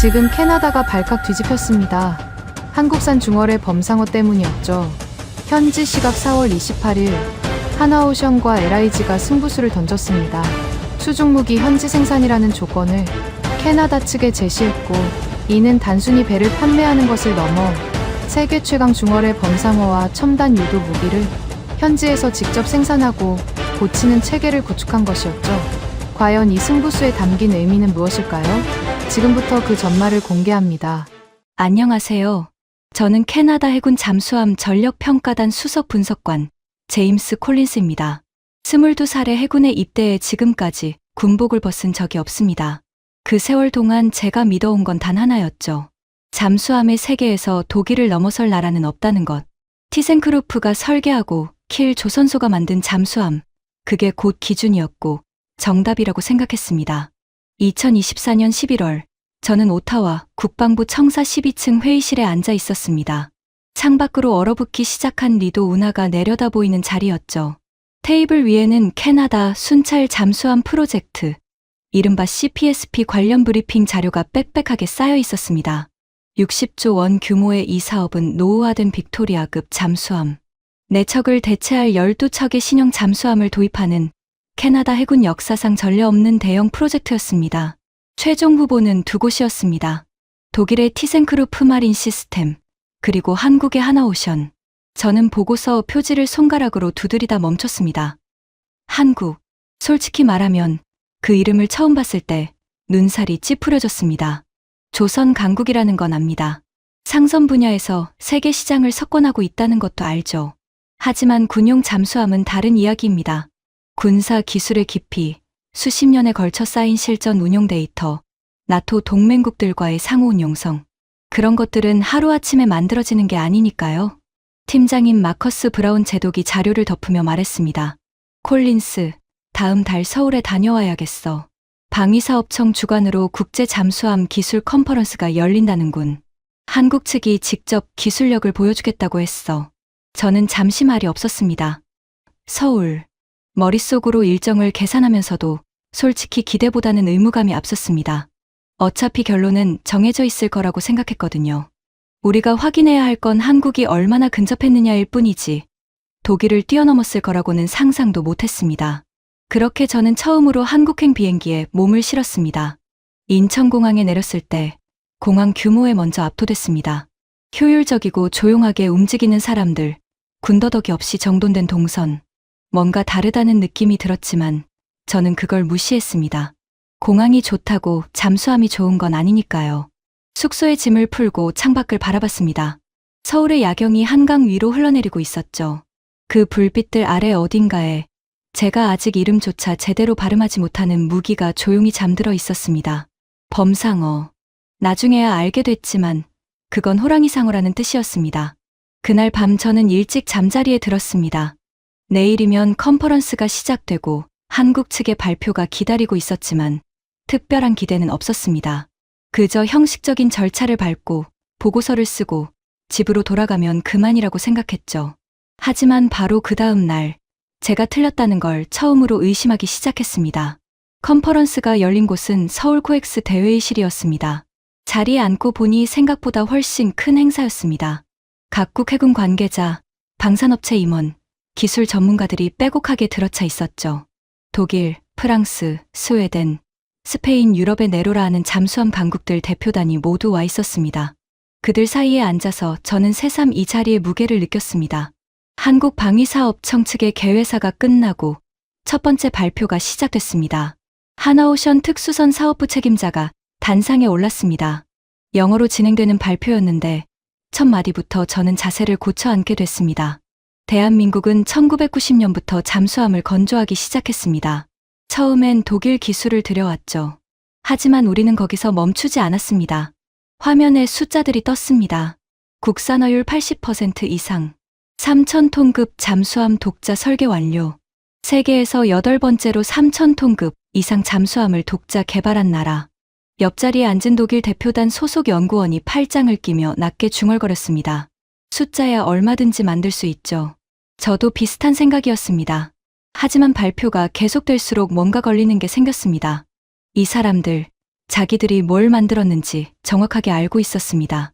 지금 캐나다가 발칵 뒤집혔습니다. 한국산 중어의 범상어 때문이었죠. 현지 시각 4월 28일 하나오션과 LIG가 승부수를 던졌습니다. 수중무기 현지 생산이라는 조건을 캐나다 측에 제시했고, 이는 단순히 배를 판매하는 것을 넘어 세계 최강 중어의 범상어와 첨단 유도 무기를 현지에서 직접 생산하고 고치는 체계를 구축한 것이었죠. 과연 이 승부수에 담긴 의미는 무엇일까요? 지금부터 그 전말을 공개합니다. 안녕하세요. 저는 캐나다 해군 잠수함 전력평가단 수석 분석관 제임스 콜린스입니다. 22살에 해군에 입대해 지금까지 군복을 벗은 적이 없습니다. 그 세월 동안 제가 믿어온 건 단 하나였죠. 잠수함의 세계에서 독일을 넘어설 나라는 없다는 것. 티센크루프가 설계하고 킬 조선소가 만든 잠수함, 그게 곧 기준이었고 정답이라고 생각했습니다. 2024년 11월, 저는 오타와 국방부 청사 12층 회의실에 앉아 있었습니다. 창밖으로 얼어붙기 시작한 리도 운하가 내려다 보이는 자리였죠. 테이블 위에는 캐나다 순찰 잠수함 프로젝트, 이른바 CPSP 관련 브리핑 자료가 빽빽하게 쌓여 있었습니다. 60조 원 규모의 이 사업은 노후화된 빅토리아급 잠수함, 4척을 대체할 12척의 신형 잠수함을 도입하는 캐나다 해군 역사상 전례 없는 대형 프로젝트였습니다. 최종 후보는 두 곳이었습니다. 독일의 티센크루프 마린 시스템, 그리고 한국의 하나오션. 저는 보고서 표지를 손가락으로 두드리다 멈췄습니다. 한국. 솔직히 말하면 그 이름을 처음 봤을 때 눈살이 찌푸려졌습니다. 조선 강국이라는 건 압니다. 상선 분야에서 세계 시장을 석권하고 있다는 것도 알죠. 하지만 군용 잠수함은 다른 이야기입니다. 군사 기술의 깊이, 수십 년에 걸쳐 쌓인 실전 운용 데이터, 나토 동맹국들과의 상호 운용성, 그런 것들은 하루아침에 만들어지는 게 아니니까요. 팀장인 마커스 브라운 제독이 자료를 덮으며 말했습니다. 콜린스, 다음 달 서울에 다녀와야겠어. 방위사업청 주관으로 국제 잠수함 기술 컨퍼런스가 열린다는군. 한국 측이 직접 기술력을 보여주겠다고 했어. 저는 잠시 말이 없었습니다. 서울. 머릿속으로 일정을 계산하면서도 솔직히 기대보다는 의무감이 앞섰습니다. 어차피 결론은 정해져 있을 거라고 생각했거든요. 우리가 확인해야 할 건 한국이 얼마나 근접했느냐일 뿐이지 독일을 뛰어넘었을 거라고는 상상도 못했습니다. 그렇게 저는 처음으로 한국행 비행기에 몸을 실었습니다. 인천공항에 내렸을 때 공항 규모에 먼저 압도됐습니다. 효율적이고 조용하게 움직이는 사람들, 군더더기 없이 정돈된 동선, 뭔가 다르다는 느낌이 들었지만 저는 그걸 무시했습니다. 공항이 좋다고 잠수함이 좋은 건 아니니까요. 숙소에 짐을 풀고 창밖을 바라봤습니다. 서울의 야경이 한강 위로 흘러내리고 있었죠. 그 불빛들 아래 어딘가에 제가 아직 이름조차 제대로 발음하지 못하는 무기가 조용히 잠들어 있었습니다. 범상어. 나중에야 알게 됐지만 그건 호랑이상어라는 뜻이었습니다. 그날 밤 저는 일찍 잠자리에 들었습니다. 내일이면 컨퍼런스가 시작되고 한국 측의 발표가 기다리고 있었지만 특별한 기대는 없었습니다. 그저 형식적인 절차를 밟고 보고서를 쓰고 집으로 돌아가면 그만이라고 생각했죠. 하지만 바로 그 다음 날 제가 틀렸다는 걸 처음으로 의심하기 시작했습니다. 컨퍼런스가 열린 곳은 서울 코엑스 대회의실이었습니다. 자리에 앉고 보니 생각보다 훨씬 큰 행사였습니다. 각국 해군 관계자, 방산업체 임원, 기술 전문가들이 빼곡하게 들어차 있었죠. 독일, 프랑스, 스웨덴, 스페인, 유럽의 네로라 하는 잠수함 강국들 대표단이 모두 와 있었습니다. 그들 사이에 앉아서 저는 새삼 이 자리의 무게를 느꼈습니다. 한국 방위사업청 측의 개회사가 끝나고 첫 번째 발표가 시작됐습니다. 하나오션 특수선 사업부 책임자가 단상에 올랐습니다. 영어로 진행되는 발표였는데 첫 마디부터 저는 자세를 고쳐 앉게 됐습니다. 대한민국은 1990년부터 잠수함을 건조하기 시작했습니다. 처음엔 독일 기술을 들여왔죠. 하지만 우리는 거기서 멈추지 않았습니다. 화면에 숫자들이 떴습니다. 국산화율 80% 이상, 3,000톤급 잠수함 독자 설계 완료. 세계에서 8번째로 3,000톤급 이상 잠수함을 독자 개발한 나라. 옆자리에 앉은 독일 대표단 소속 연구원이 팔짱을 끼며 낮게 중얼거렸습니다. 숫자야 얼마든지 만들 수 있죠. 저도 비슷한 생각이었습니다. 하지만 발표가 계속될수록 뭔가 걸리는 게 생겼습니다. 이 사람들, 자기들이 뭘 만들었는지 정확하게 알고 있었습니다.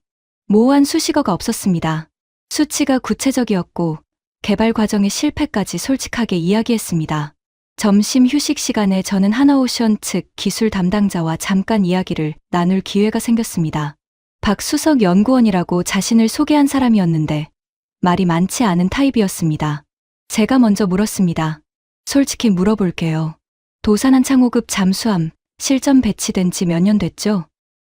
모호한 수식어가 없었습니다. 수치가 구체적이었고 개발 과정의 실패까지 솔직하게 이야기했습니다. 점심 휴식 시간에 저는 하나오션 측 기술 담당자와 잠깐 이야기를 나눌 기회가 생겼습니다. 박수석 연구원이라고 자신을 소개한 사람이었는데 말이 많지 않은 타입이었습니다. 제가 먼저 물었습니다. 솔직히 물어볼게요. 도산한 창호급 잠수함 실전 배치된 지 몇 년 됐죠?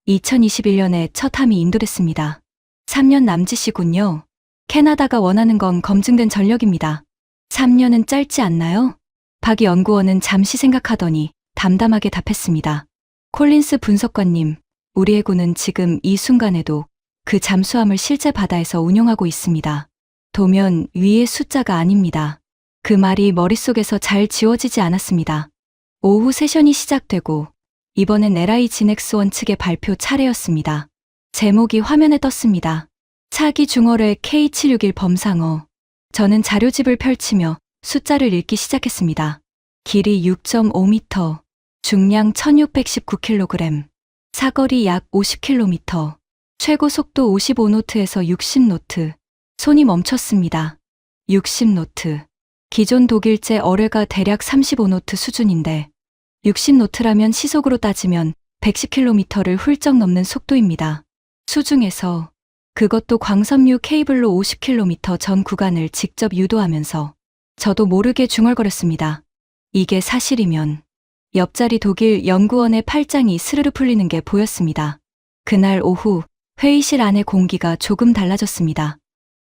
2021년에 첫 함이 인도됐습니다. 3년 남짓이군요. 캐나다가 원하는 건 검증된 전력입니다. 3년은 짧지 않나요? 박 연구원은 잠시 생각하더니 담담하게 답했습니다. 콜린스 분석관님, 우리 해군은 지금 이 순간에도 그 잠수함을 실제 바다에서 운용하고 있습니다. 도면 위의 숫자가 아닙니다. 그 말이 머릿속에서 잘 지워지지 않았습니다. 오후 세션이 시작되고 이번엔 LI 지넥스원 측의 발표 차례였습니다. 제목이 화면에 떴습니다. 차기 중어뢰 K761 범상어. 저는 자료집을 펼치며 숫자를 읽기 시작했습니다. 길이 6.5m, 중량 1619kg, 사거리 약 50km, 최고 속도 55노트에서 60노트. 손이 멈췄습니다. 60노트. 기존 독일제 어뢰가 대략 35노트 수준인데 60노트라면 시속으로 따지면 110km를 훌쩍 넘는 속도입니다. 수중에서 그것도 광섬유 케이블로 50km 전 구간을 직접 유도하면서 저도 모르게 중얼거렸습니다. 이게 사실이면 옆자리 독일 연구원의 팔짱이 스르르 풀리는 게 보였습니다. 그날 오후 회의실 안의 공기가 조금 달라졌습니다.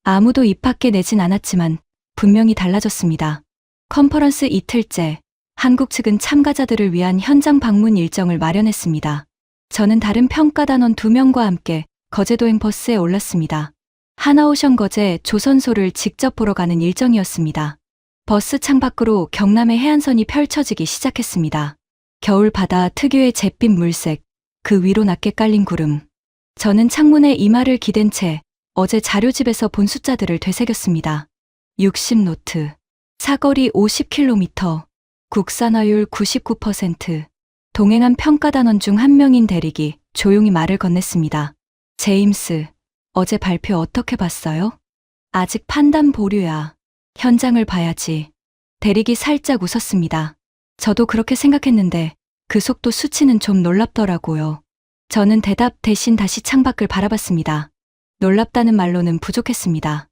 아무도 입 밖에 내진 않았지만 분명히 달라졌습니다. 컨퍼런스 이틀째, 한국 측은 참가자들을 위한 현장 방문 일정을 마련했습니다. 저는 다른 평가단원 2명과 함께 거제도행 버스에 올랐습니다. 하나오션 거제 조선소를 직접 보러 가는 일정이었습니다. 버스 창밖으로 경남의 해안선이 펼쳐지기 시작했습니다. 겨울 바다 특유의 잿빛 물색, 그 위로 낮게 깔린 구름. 저는 창문에 이마를 기댄 채 어제 자료집에서 본 숫자들을 되새겼습니다. 60노트, 사거리 50km, 국산화율 99%. 동행한 평가단원 중 한 명인 대릭이 조용히 말을 건넸습니다. 제임스, 어제 발표 어떻게 봤어요? 아직 판단 보류야. 현장을 봐야지. 대릭이 살짝 웃었습니다. 저도 그렇게 생각했는데 그 속도 수치는 좀 놀랍더라고요. 저는 대답 대신 다시 창밖을 바라봤습니다. 놀랍다는 말로는 부족했습니다.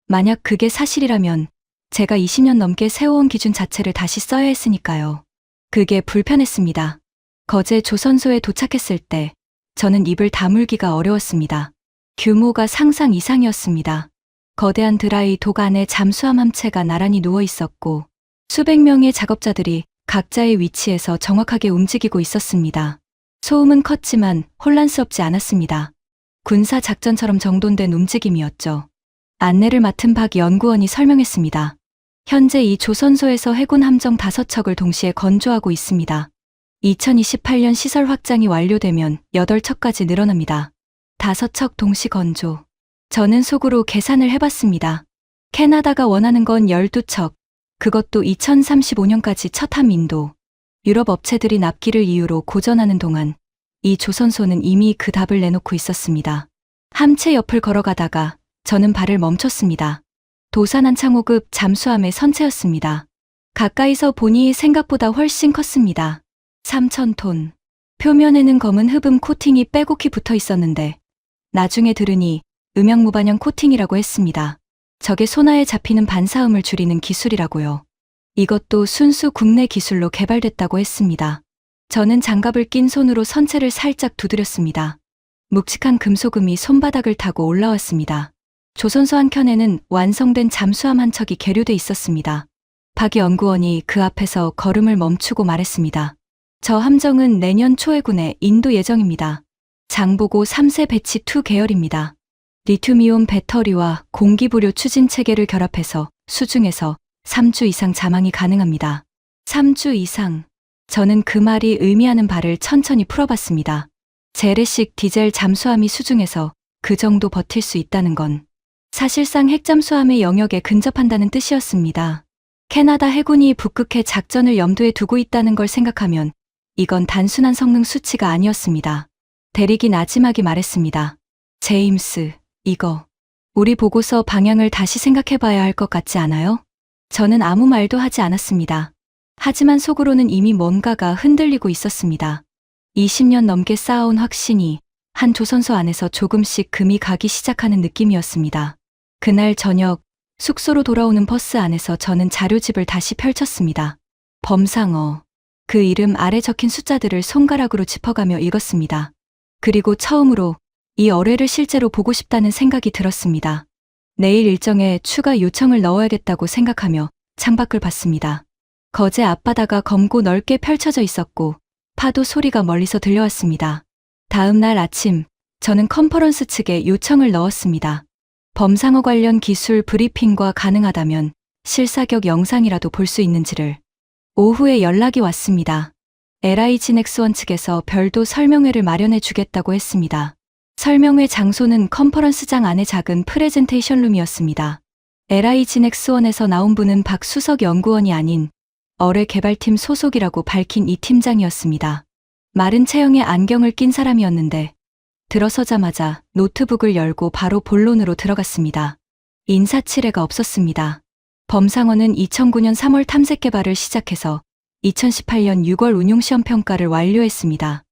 만약 그게 사실이라면 제가 20년 넘게 세워온 기준 자체를 다시 써야 했으니까요. 그게 불편했습니다. 거제 조선소에 도착했을 때 저는 입을 다물기가 어려웠습니다. 규모가 상상 이상이었습니다. 거대한 드라이 독 안에 잠수함 한 채가 나란히 누워 있었고 수백 명의 작업자들이 각자의 위치에서 정확하게 움직이고 있었습니다. 소음은 컸지만 혼란스럽지 않았습니다. 군사 작전처럼 정돈된 움직임이었죠. 안내를 맡은 박 연구원이 설명했습니다. 현재 이 조선소에서 해군 함정 5척을 동시에 건조하고 있습니다. 2028년 시설 확장이 완료되면 8척까지 늘어납니다. 5척 동시 건조. 저는 속으로 계산을 해봤습니다. 캐나다가 원하는 건 12척, 그것도 2035년까지 첫 함 인도. 유럽 업체들이 납기를 이유로 고전하는 동안 이 조선소는 이미 그 답을 내놓고 있었습니다. 함체 옆을 걸어가다가 저는 발을 멈췄습니다. 도산한 창호급 잠수함의 선체였습니다. 가까이서 보니 생각보다 훨씬 컸습니다. 3,000톤. 표면에는 검은 흡음 코팅이 빼곡히 붙어 있었는데 나중에 들으니 음영무반영 코팅이라고 했습니다. 저게 소나에 잡히는 반사음을 줄이는 기술이라고요. 이것도 순수 국내 기술로 개발됐다고 했습니다. 저는 장갑을 낀 손으로 선체를 살짝 두드렸습니다. 묵직한 금속음이 손바닥을 타고 올라왔습니다. 조선소 한 켠에는 완성된 잠수함 한 척이 계류돼 있었습니다. 박 연구원이 그 앞에서 걸음을 멈추고 말했습니다. 저 함정은 내년 초해군에 인도 예정입니다. 장보고 3세 배치 2 계열입니다. 리튬이온 배터리와 공기부료 추진 체계를 결합해서 수중에서 3주 이상 잠항이 가능합니다. 3주 이상. 저는 그 말이 의미하는 바를 천천히 풀어봤습니다. 재래식 디젤 잠수함이 수중에서 그 정도 버틸 수 있다는 건 사실상 핵잠수함의 영역에 근접한다는 뜻이었습니다. 캐나다 해군이 북극해 작전을 염두에 두고 있다는 걸 생각하면 이건 단순한 성능 수치가 아니었습니다. 대리기 나지막이 말했습니다. 제임스, 이거 우리 보고서 방향을 다시 생각해봐야 할 것 같지 않아요? 저는 아무 말도 하지 않았습니다. 하지만 속으로는 이미 뭔가가 흔들리고 있었습니다. 20년 넘게 쌓아온 확신이 한 조선소 안에서 조금씩 금이 가기 시작하는 느낌이었습니다. 그날 저녁 숙소로 돌아오는 버스 안에서 저는 자료집을 다시 펼쳤습니다. 범상어. 그 이름 아래 적힌 숫자들을 손가락으로 짚어가며 읽었습니다. 그리고 처음으로 이 어뢰를 실제로 보고 싶다는 생각이 들었습니다. 내일 일정에 추가 요청을 넣어야겠다고 생각하며 창밖을 봤습니다. 거제 앞바다가 검고 넓게 펼쳐져 있었고 파도 소리가 멀리서 들려왔습니다. 다음 날 아침 저는 컨퍼런스 측에 요청을 넣었습니다. 범상어 관련 기술 브리핑과 가능하다면 실사격 영상이라도 볼 수 있는지를. 오후에 연락이 왔습니다. LIG 넥스원 측에서 별도 설명회를 마련해 주겠다고 했습니다. 설명회 장소는 컨퍼런스장 안의 작은 프레젠테이션 룸이었습니다. LIG 넥스원에서 나온 분은 박수석 연구원이 아닌 어뢰 개발팀 소속이라고 밝힌 이 팀장이었습니다. 마른 체형에 안경을 낀 사람이었는데 들어서자마자 노트북을 열고 바로 본론으로 들어갔습니다. 인사치레가 없었습니다. 범상어는 2009년 3월 탐색 개발을 시작해서 2018년 6월 운용시험 평가를 완료했습니다.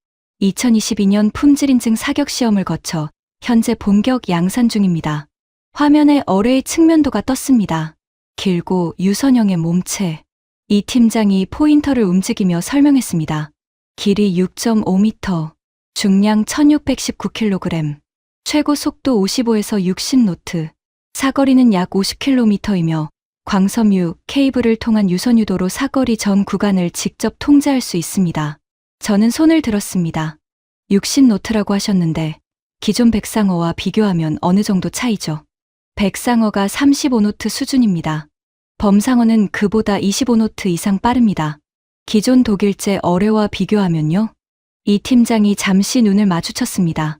2022년 품질인증 사격 시험을 거쳐 현재 본격 양산 중입니다. 화면에 어뢰의 측면도가 떴습니다. 길고 유선형의 몸체. 이 팀장이 포인터를 움직이며 설명했습니다. 길이 6.5m, 중량 1619kg, 최고 속도 55에서 60노트, 사거리는 약 50km이며 광섬유, 케이블을 통한 유선 유도로 사거리 전 구간을 직접 통제할 수 있습니다. 저는 손을 들었습니다. 60노트라고 하셨는데 기존 백상어와 비교하면 어느 정도 차이죠? 백상어가 35노트 수준입니다. 범상어는 그보다 25노트 이상 빠릅니다. 기존 독일제 어뢰와 비교하면요? 이 팀장이 잠시 눈을 마주쳤습니다.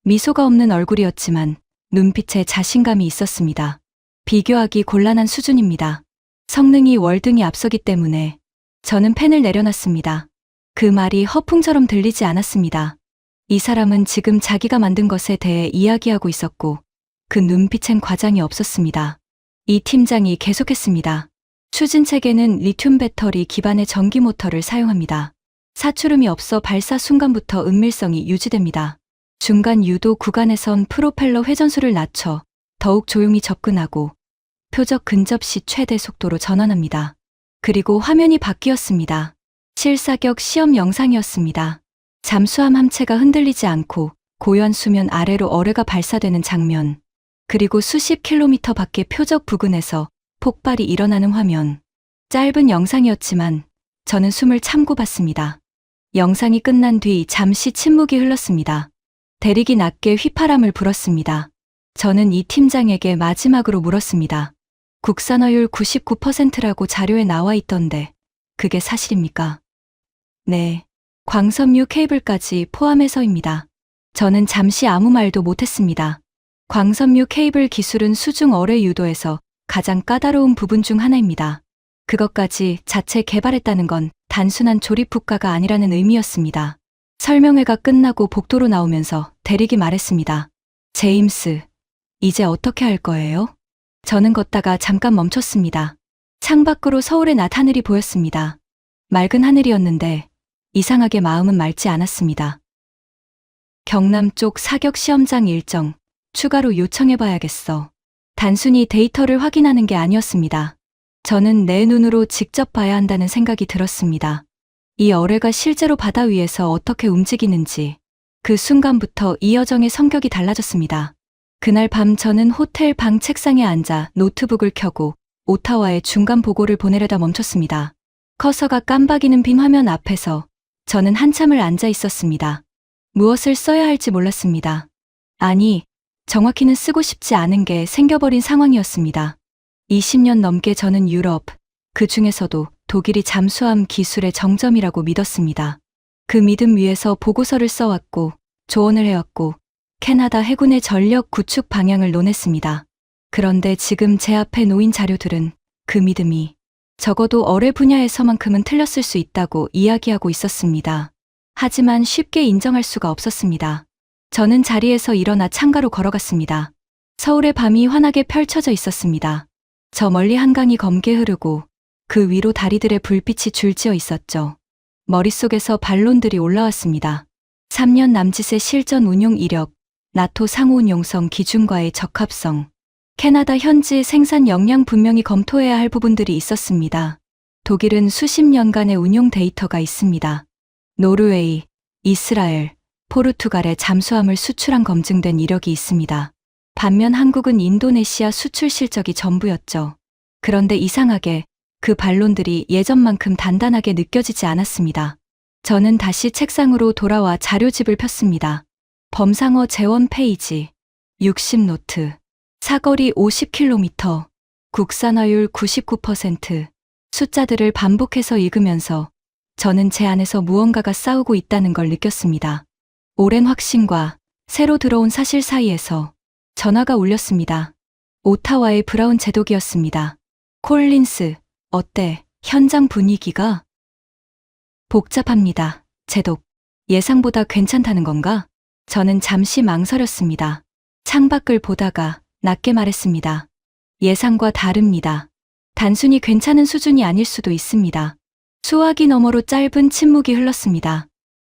미소가 없는 얼굴이었지만 눈빛에 자신감이 있었습니다. 비교하기 곤란한 수준입니다. 성능이 월등히 앞서기 때문에 저는 펜을 내려놨습니다. 그 말이 허풍처럼 들리지 않았습니다. 이 사람은 지금 자기가 만든 것에 대해 이야기하고 있었고 그 눈빛엔 과장이 없었습니다. 이 팀장이 계속했습니다. 추진 체계는 리튬 배터리 기반의 전기 모터를 사용합니다. 사출음이 없어 발사 순간부터 은밀성이 유지됩니다. 중간 유도 구간에선 프로펠러 회전수를 낮춰 더욱 조용히 접근하고 표적 근접 시 최대 속도로 전환합니다. 그리고 화면이 바뀌었습니다. 실사격 시험 영상이었습니다. 잠수함 함체가 흔들리지 않고 고요한 수면 아래로 어뢰가 발사되는 장면, 그리고 수십 킬로미터 밖의 표적 부근에서 폭발이 일어나는 화면. 짧은 영상이었지만 저는 숨을 참고 봤습니다. 영상이 끝난 뒤 잠시 침묵이 흘렀습니다. 대리기 낮게 휘파람을 불었습니다. 저는 이 팀장에게 마지막으로 물었습니다. 국산화율 99%라고 자료에 나와 있던데 그게 사실입니까? 네. 광섬유 케이블까지 포함해서입니다. 저는 잠시 아무 말도 못했습니다. 광섬유 케이블 기술은 수중 어뢰 유도에서 가장 까다로운 부분 중 하나입니다. 그것까지 자체 개발했다는 건 단순한 조립 국가가 아니라는 의미였습니다. 설명회가 끝나고 복도로 나오면서 대리기 말했습니다. 제임스, 이제 어떻게 할 거예요? 저는 걷다가 잠깐 멈췄습니다. 창밖으로 서울의 낮 하늘이 보였습니다. 맑은 하늘이었는데 이상하게 마음은 맑지 않았습니다. 경남 쪽 사격 시험장 일정 추가로 요청해봐야겠어. 단순히 데이터를 확인하는 게 아니었습니다. 저는 내 눈으로 직접 봐야 한다는 생각이 들었습니다. 이 어뢰가 실제로 바다 위에서 어떻게 움직이는지. 그 순간부터 이 여정의 성격이 달라졌습니다. 그날 밤 저는 호텔 방 책상에 앉아 노트북을 켜고 오타와의 중간 보고를 보내려다 멈췄습니다. 커서가 깜박이는 빈 화면 앞에서 저는 한참을 앉아 있었습니다. 무엇을 써야 할지 몰랐습니다. 아니, 정확히는 쓰고 싶지 않은 게 생겨버린 상황이었습니다. 20년 넘게 저는 유럽, 그 중에서도 독일이 잠수함 기술의 정점이라고 믿었습니다. 그 믿음 위에서 보고서를 써왔고 조언을 해왔고 캐나다 해군의 전력 구축 방향을 논했습니다. 그런데 지금 제 앞에 놓인 자료들은 그 믿음이 적어도 어뢰 분야에서만큼은 틀렸을 수 있다고 이야기하고 있었습니다. 하지만 쉽게 인정할 수가 없었습니다. 저는 자리에서 일어나 창가로 걸어갔습니다. 서울의 밤이 환하게 펼쳐져 있었습니다. 저 멀리 한강이 검게 흐르고 그 위로 다리들의 불빛이 줄지어 있었죠. 머릿속에서 반론들이 올라왔습니다. 3년 남짓의 실전 운용 이력, 나토 상호운 용성 기준과의 적합성, 캐나다 현지 생산 역량 분명히 검토해야 할 부분들이 있었습니다. 독일은 수십 년간의 운용 데이터가 있습니다. 노르웨이, 이스라엘, 포르투갈에 잠수함을 수출한 검증된 이력이 있습니다. 반면 한국은 인도네시아 수출 실적이 전부였죠. 그런데 이상하게 그 반론들이 예전만큼 단단하게 느껴지지 않았습니다. 저는 다시 책상으로 돌아와 자료집을 폈습니다. 범상어 재원 페이지, 60노트, 사거리 50km, 국산화율 99%, 숫자들을 반복해서 읽으면서 저는 제 안에서 무언가가 싸우고 있다는 걸 느꼈습니다. 오랜 확신과 새로 들어온 사실 사이에서 전화가 울렸습니다. 오타와의 브라운 제독이었습니다. 콜린스, 어때? 현장 분위기가? 복잡합니다. 제독. 예상보다 괜찮다는 건가? 저는 잠시 망설였습니다. 창밖을 보다가 낮게 말했습니다. 예상과 다릅니다. 단순히 괜찮은 수준이 아닐 수도 있습니다. 수화기 너머로 짧은 침묵이 흘렀습니다.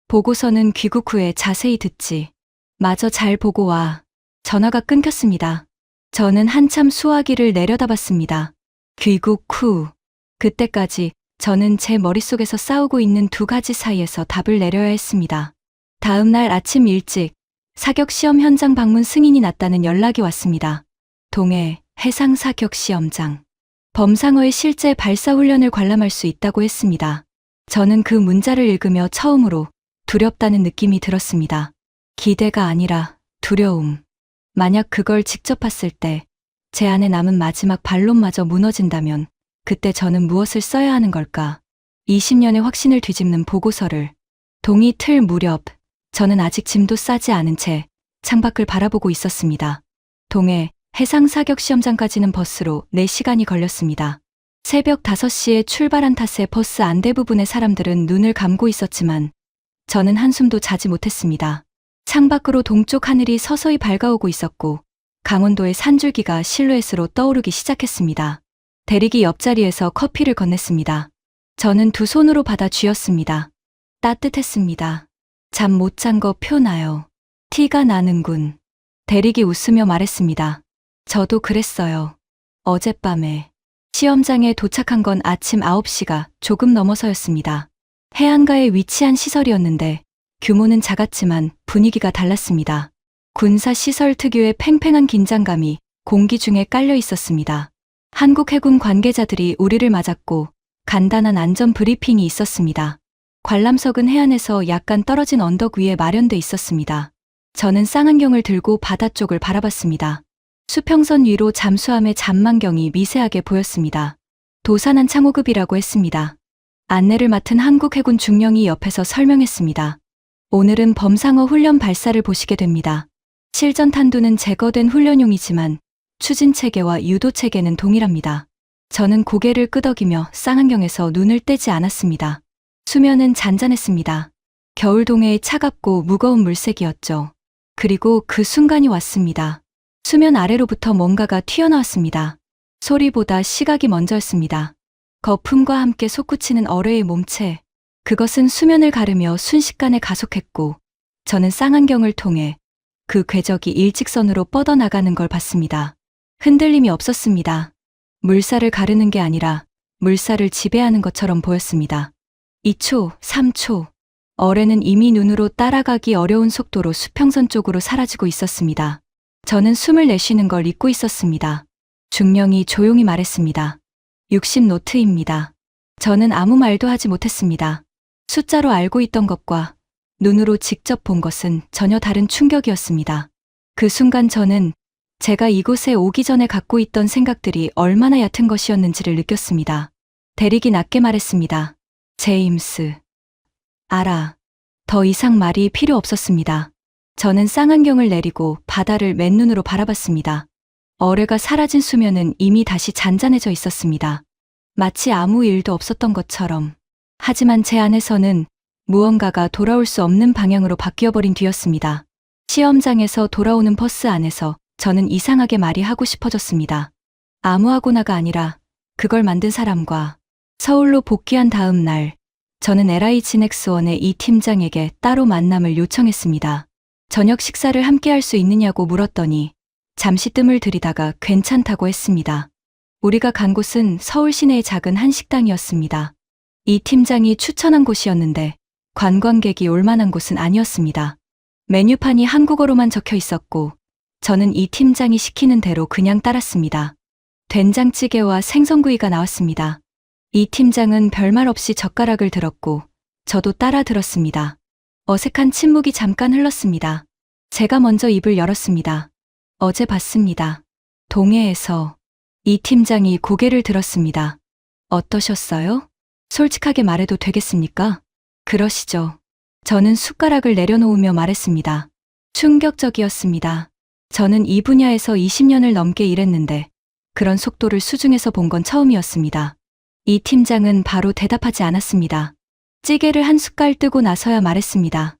보고서는 귀국 후에 자세히 듣지. 마저 잘 보고 와. 전화가 끊겼습니다. 저는 한참 수화기를 내려다봤습니다. 귀국 후. 그때까지 저는 제 머릿속에서 싸우고 있는 두 가지 사이에서 답을 내려야 했습니다. 다음 날 아침 일찍 사격 시험 현장 방문 승인이 났다는 연락이 왔습니다. 동해 해상 사격 시험장. 범상어의 실제 발사 훈련을 관람할 수 있다고 했습니다. 저는 그 문자를 읽으며 처음으로 두렵다는 느낌이 들었습니다. 기대가 아니라 두려움. 만약 그걸 직접 봤을 때 제 안에 남은 마지막 반론마저 무너진다면 그때 저는 무엇을 써야 하는 걸까? 20년의 확신을 뒤집는 보고서를. 동이 틀 무렵 저는 아직 짐도 싸지 않은 채 창밖을 바라보고 있었습니다. 동해 해상 사격 시험장까지는 버스로 4시간이 걸렸습니다. 새벽 5시에 출발한 탓에 버스 안대 부분의 사람들은 눈을 감고 있었지만 저는 한숨도 자지 못했습니다. 창밖으로 동쪽 하늘이 서서히 밝아오고 있었고 강원도의 산줄기가 실루엣으로 떠오르기 시작했습니다. 대리기 옆자리에서 커피를 건넸습니다. 저는 두 손으로 받아 쥐었습니다. 따뜻했습니다. 잠 못 잔 거 표나요. 티가 나는군. 대리기 웃으며 말했습니다. 저도 그랬어요. 어젯밤에. 시험장에 도착한 건 아침 9시가 조금 넘어서였습니다. 해안가에 위치한 시설이었는데 규모는 작았지만 분위기가 달랐습니다. 군사시설 특유의 팽팽한 긴장감이 공기 중에 깔려 있었습니다. 한국 해군 관계자들이 우리를 맞았고 간단한 안전 브리핑이 있었습니다. 관람석은 해안에서 약간 떨어진 언덕 위에 마련돼 있었습니다. 저는 쌍안경을 들고 바다 쪽을 바라봤습니다. 수평선 위로 잠수함의 잔망경이 미세하게 보였습니다. 도산한 창호급이라고 했습니다. 안내를 맡은 한국 해군 중령이 옆에서 설명했습니다. 오늘은 범상어 훈련 발사를 보시게 됩니다. 실전 탄두는 제거된 훈련용이지만 추진 체계와 유도 체계는 동일합니다. 저는 고개를 끄덕이며 쌍안경에서 눈을 떼지 않았습니다. 수면은 잔잔했습니다. 겨울 동해의 차갑고 무거운 물색이었죠. 그리고 그 순간이 왔습니다. 수면 아래로부터 뭔가가 튀어나왔습니다. 소리보다 시각이 먼저였습니다. 거품과 함께 솟구치는 어뢰의 몸체. 그것은 수면을 가르며 순식간에 가속했고 저는 쌍안경을 통해 그 궤적이 일직선으로 뻗어나가는 걸 봤습니다. 흔들림이 없었습니다. 물살을 가르는 게 아니라 물살을 지배하는 것처럼 보였습니다. 2초, 3초. 어뢰는 이미 눈으로 따라가기 어려운 속도로 수평선 쪽으로 사라지고 있었습니다. 저는 숨을 내쉬는 걸 잊고 있었습니다. 중령이 조용히 말했습니다. 60노트입니다. 저는 아무 말도 하지 못했습니다. 숫자로 알고 있던 것과 눈으로 직접 본 것은 전혀 다른 충격이었습니다. 그 순간 저는 제가 이곳에 오기 전에 갖고 있던 생각들이 얼마나 얕은 것이었는지를 느꼈습니다. 대리기 낮게 말했습니다. 제임스. 알아. 더 이상 말이 필요 없었습니다. 저는 쌍안경을 내리고 바다를 맨눈으로 바라봤습니다. 어뢰가 사라진 수면은 이미 다시 잔잔해져 있었습니다. 마치 아무 일도 없었던 것처럼. 하지만 제 안에서는 무언가가 돌아올 수 없는 방향으로 바뀌어버린 뒤였습니다. 시험장에서 돌아오는 버스 안에서 저는 이상하게 말이 하고 싶어졌습니다. 아무하고나가 아니라 그걸 만든 사람과. 서울로 복귀한 다음 날, 저는 LIG 넥스원의 이 팀장에게 따로 만남을 요청했습니다. 저녁 식사를 함께 할 수 있느냐고 물었더니 잠시 뜸을 들이다가 괜찮다고 했습니다. 우리가 간 곳은 서울 시내의 작은 한식당이었습니다. 이 팀장이 추천한 곳이었는데 관광객이 올 만한 곳은 아니었습니다. 메뉴판이 한국어로만 적혀 있었고 저는 이 팀장이 시키는 대로 그냥 따랐습니다. 된장찌개와 생선구이가 나왔습니다. 이 팀장은 별말 없이 젓가락을 들었고 저도 따라 들었습니다. 어색한 침묵이 잠깐 흘렀습니다. 제가 먼저 입을 열었습니다. 어제 봤습니다. 동해에서. 이 팀장이 고개를 들었습니다. 어떠셨어요? 솔직하게 말해도 되겠습니까? 그러시죠. 저는 숟가락을 내려놓으며 말했습니다. 충격적이었습니다. 저는 이 분야에서 20년을 넘게 일했는데 그런 속도를 수중에서 본 건 처음이었습니다. 이 팀장은 바로 대답하지 않았습니다. 찌개를 한 숟갈 뜨고 나서야 말했습니다.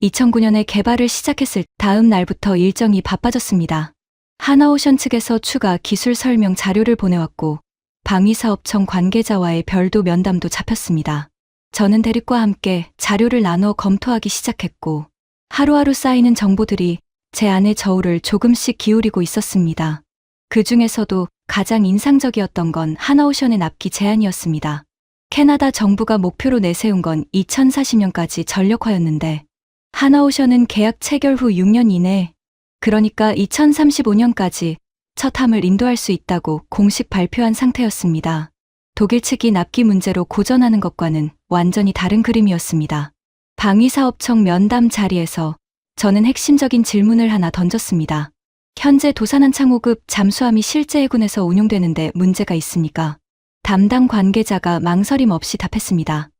2009년에 개발을 시작했을 다음 날부터 일정이 바빠졌습니다. 하나오션 측에서 추가 기술 설명 자료를 보내왔고 방위사업청 관계자와의 별도 면담도 잡혔습니다. 저는 대립과 함께 자료를 나눠 검토하기 시작했고 하루하루 쌓이는 정보들이 제 안의 저울을 조금씩 기울이고 있었습니다. 그 중에서도 가장 인상적이었던 건 하나오션의 납기 제한이었습니다. 캐나다 정부가 목표로 내세운 건 2040년까지 전력화였는데 하나오션은 계약 체결 후 6년 이내, 그러니까 2035년까지 첫 함을 인도할 수 있다고 공식 발표한 상태였습니다. 독일 측이 납기 문제로 고전하는 것과는 완전히 다른 그림이었습니다. 방위사업청 면담 자리에서 저는 핵심적인 질문을 하나 던졌습니다. 현재 도산한 창호급 잠수함이 실제 해군에서 운용되는데 문제가 있습니까? 담당 관계자가 망설임 없이 답했습니다.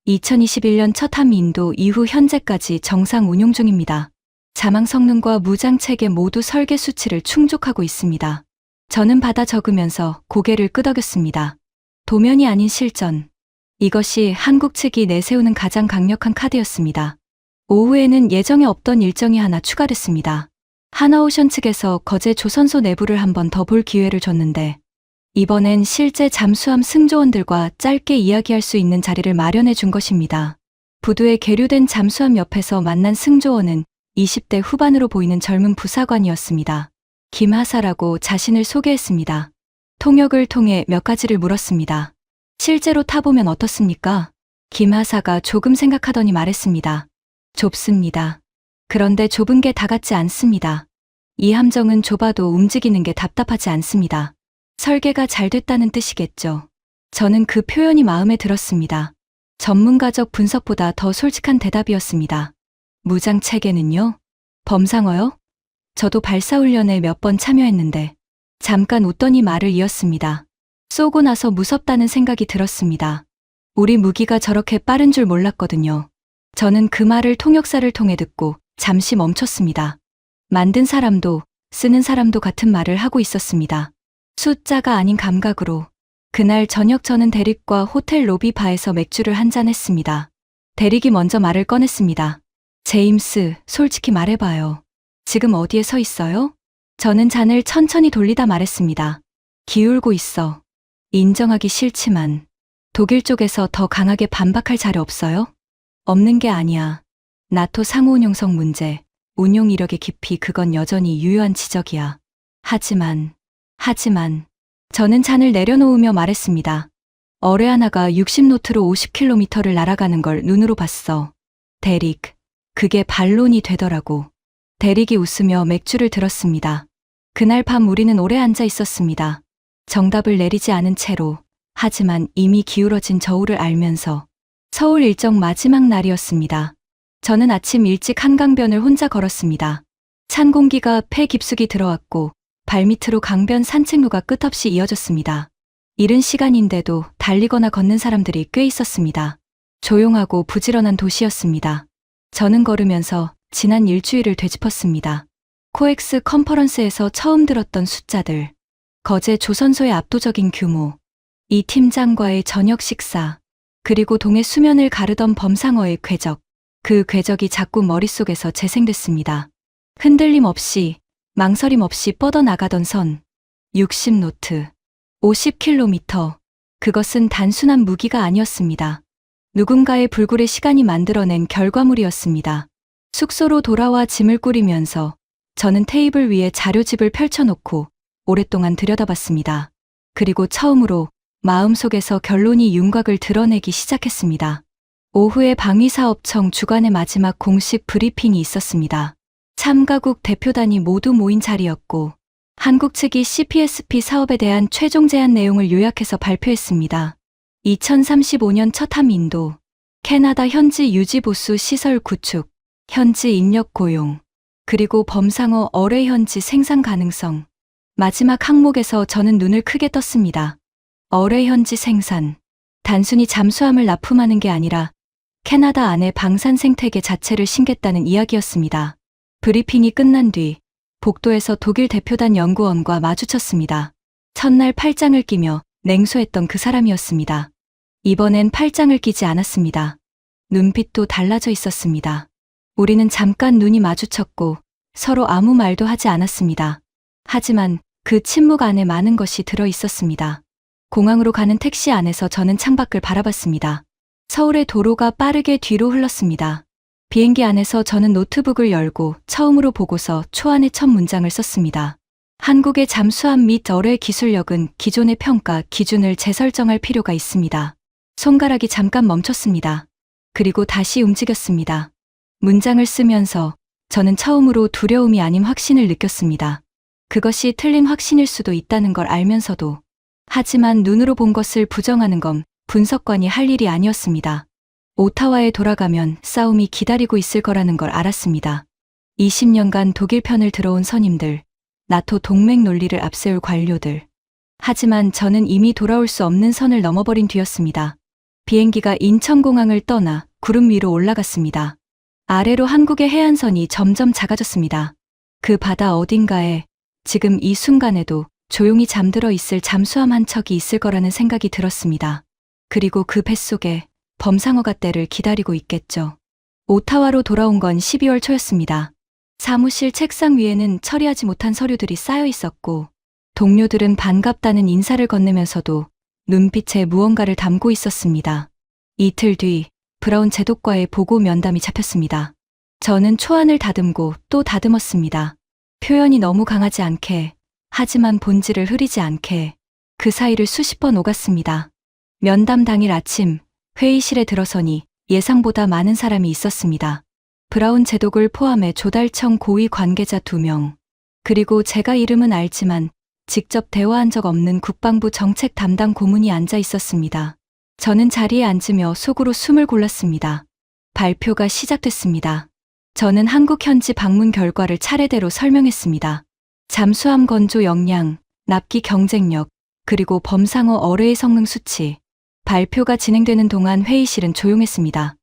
2021년 첫 함 인도 이후 현재까지 정상 운용 중입니다. 자망 성능과 무장 체계 모두 설계 수치를 충족하고 있습니다. 저는 받아 적으면서 고개를 끄덕였습니다. 도면이 아닌 실전. 이것이 한국 측이 내세우는 가장 강력한 카드였습니다. 오후에는 예정에 없던 일정이 하나 추가됐습니다. 하나오션 측에서 거제 조선소 내부를 한 번 더 볼 기회를 줬는데 이번엔 실제 잠수함 승조원들과 짧게 이야기할 수 있는 자리를 마련해 준 것입니다. 부두에 계류된 잠수함 옆에서 만난 승조원은 20대 후반으로 보이는 젊은 부사관이었습니다. 김하사라고 자신을 소개했습니다. 통역을 통해 몇 가지를 물었습니다. 실제로 타보면 어떻습니까? 김하사가 조금 생각하더니 말했습니다. 좁습니다. 그런데 좁은 게 다 같지 않습니다. 이 함정은 좁아도 움직이는 게 답답하지 않습니다. 설계가 잘 됐다는 뜻이겠죠. 저는 그 표현이 마음에 들었습니다. 전문가적 분석보다 더 솔직한 대답이었습니다. 무장 체계는요? 범상어요? 저도 발사훈련에 몇 번 참여했는데 잠깐 웃더니 말을 이었습니다. 쏘고 나서 무섭다는 생각이 들었습니다. 우리 무기가 저렇게 빠른 줄 몰랐거든요. 저는 그 말을 통역사를 통해 듣고 잠시 멈췄습니다. 만든 사람도 쓰는 사람도 같은 말을 하고 있었습니다. 숫자가 아닌 감각으로. 그날 저녁 저는 대릭과 호텔 로비 바에서 맥주를 한잔 했습니다. 대릭이 먼저 말을 꺼냈습니다. 제임스, 솔직히 말해봐요. 지금 어디에 서 있어요? 저는 잔을 천천히 돌리다 말했습니다. 기울고 있어. 인정하기 싫지만 독일 쪽에서 더 강하게 반박할 자료 없어요? 없는 게 아니야. 나토 상호운용성 문제, 운용 이력의 깊이 그건 여전히 유효한 지적이야. 하지만 저는 잔을 내려놓으며 말했습니다. 어뢰 하나가 60노트로 50km를 날아가는 걸 눈으로 봤어. 대릭, 그게 반론이 되더라고. 대릭이 웃으며 맥주를 들었습니다. 그날 밤 우리는 오래 앉아 있었습니다. 정답을 내리지 않은 채로, 하지만 이미 기울어진 저울을 알면서. 서울 일정 마지막 날이었습니다. 저는 아침 일찍 한강변을 혼자 걸었습니다. 찬 공기가 폐 깊숙이 들어왔고 발밑으로 강변 산책로가 끝없이 이어졌습니다. 이른 시간인데도 달리거나 걷는 사람들이 꽤 있었습니다. 조용하고 부지런한 도시였습니다. 저는 걸으면서 지난 일주일을 되짚었습니다. 코엑스 컨퍼런스에서 처음 들었던 숫자들, 거제 조선소의 압도적인 규모, 이 팀장과의 저녁 식사, 그리고 동해 수면을 가르던 범상어의 궤적, 그 궤적이 자꾸 머릿속에서 재생됐습니다. 흔들림 없이, 망설임 없이 뻗어나가던 선, 60노트, 50km, 그것은 단순한 무기가 아니었습니다. 누군가의 불굴의 시간이 만들어낸 결과물이었습니다. 숙소로 돌아와 짐을 꾸리면서 저는 테이블 위에 자료집을 펼쳐놓고 오랫동안 들여다봤습니다. 그리고 처음으로 마음속에서 결론이 윤곽을 드러내기 시작했습니다. 오후에 방위사업청 주관의 마지막 공식 브리핑이 있었습니다. 참가국 대표단이 모두 모인 자리였고 한국 측이 CPSP 사업에 대한 최종 제안 내용을 요약해서 발표했습니다. 2035년 첫 함인도, 캐나다 현지 유지보수 시설 구축, 현지 인력 고용, 그리고 범상어 어뢰 현지 생산 가능성. 마지막 항목에서 저는 눈을 크게 떴습니다. 어뢰 현지 생산. 단순히 잠수함을 납품하는 게 아니라 캐나다 안에 방산 생태계 자체를 심겠다는 이야기였습니다. 브리핑이 끝난 뒤 복도에서 독일 대표단 연구원과 마주쳤습니다. 첫날 팔짱을 끼며 냉소했던 그 사람이었습니다. 이번엔 팔짱을 끼지 않았습니다. 눈빛도 달라져 있었습니다. 우리는 잠깐 눈이 마주쳤고 서로 아무 말도 하지 않았습니다. 하지만 그 침묵 안에 많은 것이 들어 있었습니다. 공항으로 가는 택시 안에서 저는 창밖을 바라봤습니다. 서울의 도로가 빠르게 뒤로 흘렀습니다. 비행기 안에서 저는 노트북을 열고 처음으로 보고서 초안의 첫 문장을 썼습니다. 한국의 잠수함 및 어뢰 기술력은 기존의 평가 기준을 재설정할 필요가 있습니다. 손가락이 잠깐 멈췄습니다. 그리고 다시 움직였습니다. 문장을 쓰면서 저는 처음으로 두려움이 아닌 확신을 느꼈습니다. 그것이 틀린 확신일 수도 있다는 걸 알면서도, 하지만 눈으로 본 것을 부정하는 건 분석관이 할 일이 아니었습니다. 오타와에 돌아가면 싸움이 기다리고 있을 거라는 걸 알았습니다. 20년간 독일 편을 들어온 선임들, 나토 동맹 논리를 앞세울 관료들. 하지만 저는 이미 돌아올 수 없는 선을 넘어버린 뒤였습니다. 비행기가 인천공항을 떠나 구름 위로 올라갔습니다. 아래로 한국의 해안선이 점점 작아졌습니다. 그 바다 어딘가에 지금 이 순간에도 조용히 잠들어 있을 잠수함 한 척이 있을 거라는 생각이 들었습니다. 그리고 그 뱃속에 범상어가 때를 기다리고 있겠죠. 오타와로 돌아온 건 12월 초였습니다. 사무실 책상 위에는 처리하지 못한 서류들이 쌓여 있었고 동료들은 반갑다는 인사를 건네면서도 눈빛에 무언가를 담고 있었습니다. 이틀 뒤 브라운 제독과의 보고 면담이 잡혔습니다. 저는 초안을 다듬고 또 다듬었습니다. 표현이 너무 강하지 않게, 하지만 본질을 흐리지 않게. 그 사이를 수십 번 오갔습니다. 면담 당일 아침 회의실에 들어서니 예상보다 많은 사람이 있었습니다. 브라운 제독을 포함해 조달청 고위 관계자 2명, 그리고 제가 이름은 알지만 직접 대화한 적 없는 국방부 정책 담당 고문이 앉아 있었습니다. 저는 자리에 앉으며 속으로 숨을 골랐습니다. 발표가 시작됐습니다. 저는 한국 현지 방문 결과를 차례대로 설명했습니다. 잠수함 건조 역량, 납기 경쟁력, 그리고 범상어 어뢰의 성능 수치. 발표가 진행되는 동안 회의실은 조용했습니다.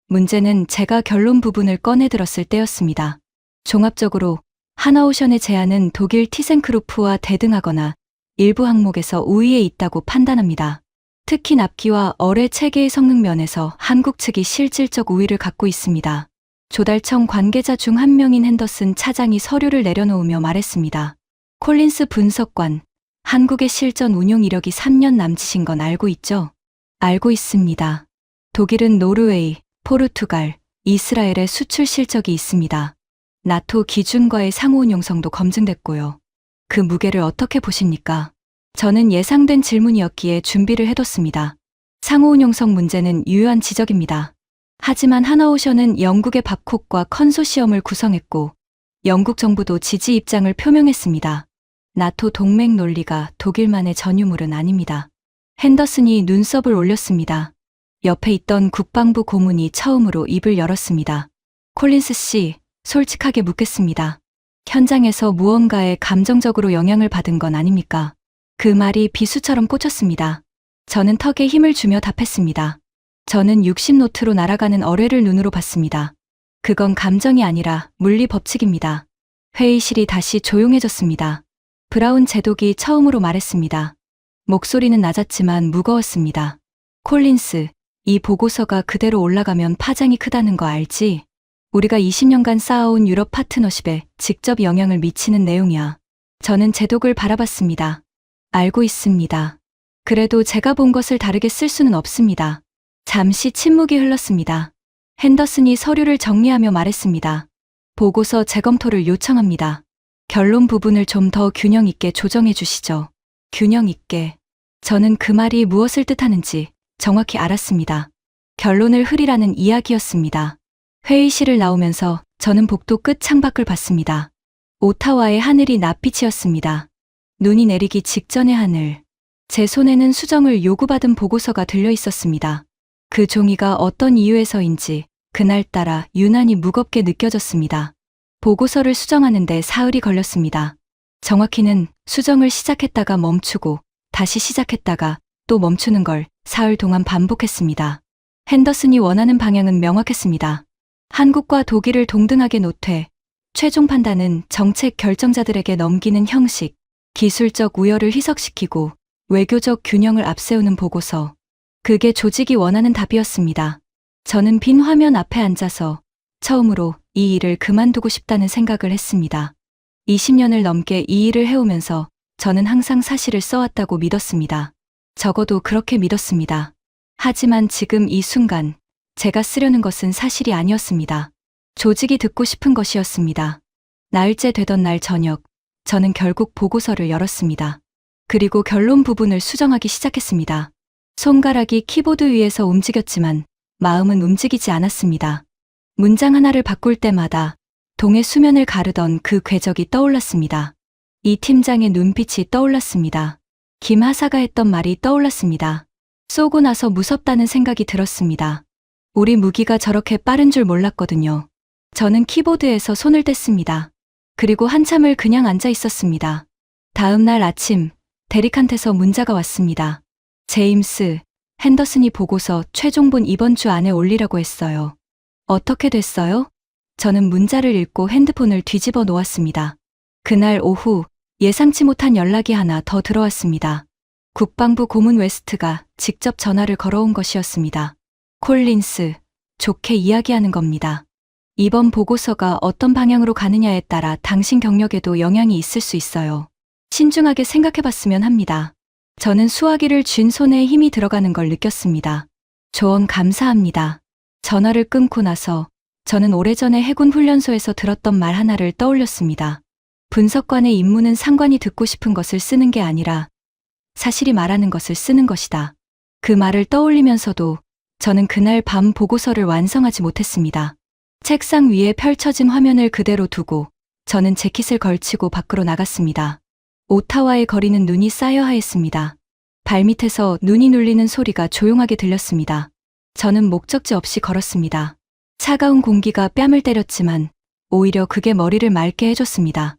문제는 제가 결론 부분을 꺼내들었을 때였습니다. 종합적으로 하나오션의 제안은 독일 티센크루프와 대등하거나 일부 항목에서 우위에 있다고 판단합니다. 특히 납기와 어뢰 체계의 성능 면에서 한국 측이 실질적 우위를 갖고 있습니다. 조달청 관계자 중 한 명인 핸더슨 차장이 서류를 내려놓으며 말했습니다. 콜린스 분석관, 한국의 실전 운용 이력이 3년 남짓인 건 알고 있죠? 알고 있습니다. 독일은 노르웨이, 포르투갈, 이스라엘의 수출 실적이 있습니다. 나토 기준과의 상호운용성도 검증됐고요. 그 무게를 어떻게 보십니까? 저는 예상된 질문이었기에 준비를 해뒀습니다. 상호운용성 문제는 유효한 지적입니다. 하지만 하나오션은 영국의 밥콕과 컨소시엄을 구성했고 영국 정부도 지지 입장을 표명했습니다. 나토 동맹 논리가 독일만의 전유물은 아닙니다. 핸더슨이 눈썹을 올렸습니다. 옆에 있던 국방부 고문이 처음으로 입을 열었습니다. 콜린스 씨, 솔직하게 묻겠습니다. 현장에서 무언가에 감정적으로 영향을 받은 건 아닙니까? 그 말이 비수처럼 꽂혔습니다. 저는 턱에 힘을 주며 답했습니다. 저는 60노트로 날아가는 어뢰를 눈으로 봤습니다. 그건 감정이 아니라 물리 법칙입니다. 회의실이 다시 조용해졌습니다. 브라운 제독이 처음으로 말했습니다. 목소리는 낮았지만 무거웠습니다. 콜린스, 이 보고서가 그대로 올라가면 파장이 크다는 거 알지? 우리가 20년간 쌓아온 유럽 파트너십에 직접 영향을 미치는 내용이야. 저는 제독을 바라봤습니다. 알고 있습니다. 그래도 제가 본 것을 다르게 쓸 수는 없습니다. 잠시 침묵이 흘렀습니다. 핸더슨이 서류를 정리하며 말했습니다. 보고서 재검토를 요청합니다. 결론 부분을 좀 더 균형 있게 조정해 주시죠. 균형 있게. 저는 그 말이 무엇을 뜻하는지 정확히 알았습니다. 결론을 흐리라는 이야기였습니다. 회의실을 나오면서 저는 복도 끝 창밖을 봤습니다. 오타와의 하늘이 낯빛이었습니다. 눈이 내리기 직전의 하늘. 제 손에는 수정을 요구받은 보고서가 들려 있었습니다. 그 종이가 어떤 이유에서인지 그날따라 유난히 무겁게 느껴졌습니다. 보고서를 수정하는데 사흘이 걸렸습니다. 정확히는 수정을 시작했다가 멈추고 다시 시작했다가 또 멈추는 걸 사흘 동안 반복했습니다. 핸더슨이 원하는 방향은 명확했습니다. 한국과 독일을 동등하게 놓되 최종 판단은 정책 결정자들에게 넘기는 형식, 기술적 우열을 희석시키고 외교적 균형을 앞세우는 보고서. 그게 조직이 원하는 답이었습니다. 저는 빈 화면 앞에 앉아서 처음으로 이 일을 그만두고 싶다는 생각을 했습니다. 20년을 넘게 이 일을 해오면서 저는 항상 사실을 써왔다고 믿었습니다. 적어도 그렇게 믿었습니다. 하지만 지금 이 순간 제가 쓰려는 것은 사실이 아니었습니다. 조직이 듣고 싶은 것이었습니다. 나흘째 되던 날 저녁, 저는 결국 보고서를 열었습니다. 그리고 결론 부분을 수정하기 시작했습니다. 손가락이 키보드 위에서 움직였지만 마음은 움직이지 않았습니다. 문장 하나를 바꿀 때마다 동의 수면을 가르던 그 궤적이 떠올랐습니다. 이 팀장의 눈빛이 떠올랐습니다. 김 하사가 했던 말이 떠올랐습니다. 쏘고 나서 무섭다는 생각이 들었습니다. 우리 무기가 저렇게 빠른 줄 몰랐거든요. 저는 키보드에서 손을 뗐습니다. 그리고 한참을 그냥 앉아 있었습니다. 다음 날 아침, 데릭한테서 문자가 왔습니다. 제임스, 핸더슨이 보고서 최종본 이번 주 안에 올리라고 했어요. 어떻게 됐어요? 저는 문자를 읽고 핸드폰을 뒤집어 놓았습니다. 그날 오후 예상치 못한 연락이 하나 더 들어왔습니다. 국방부 고문 웨스트가 직접 전화를 걸어온 것이었습니다. 콜린스, 좋게 이야기하는 겁니다. 이번 보고서가 어떤 방향으로 가느냐에 따라 당신 경력에도 영향이 있을 수 있어요. 신중하게 생각해봤으면 합니다. 저는 수화기를 쥔 손에 힘이 들어가는 걸 느꼈습니다. 조언 감사합니다. 전화를 끊고 나서 저는 오래전에 해군 훈련소에서 들었던 말 하나를 떠올렸습니다. 분석관의 임무는 상관이 듣고 싶은 것을 쓰는 게 아니라 사실이 말하는 것을 쓰는 것이다. 그 말을 떠올리면서도 저는 그날 밤 보고서를 완성하지 못했습니다. 책상 위에 펼쳐진 화면을 그대로 두고 저는 재킷을 걸치고 밖으로 나갔습니다. 오타와의 거리는 눈이 쌓여 하였습니다. 발밑에서 눈이 눌리는 소리가 조용하게 들렸습니다. 저는 목적지 없이 걸었습니다. 차가운 공기가 뺨을 때렸지만 오히려 그게 머리를 맑게 해줬습니다.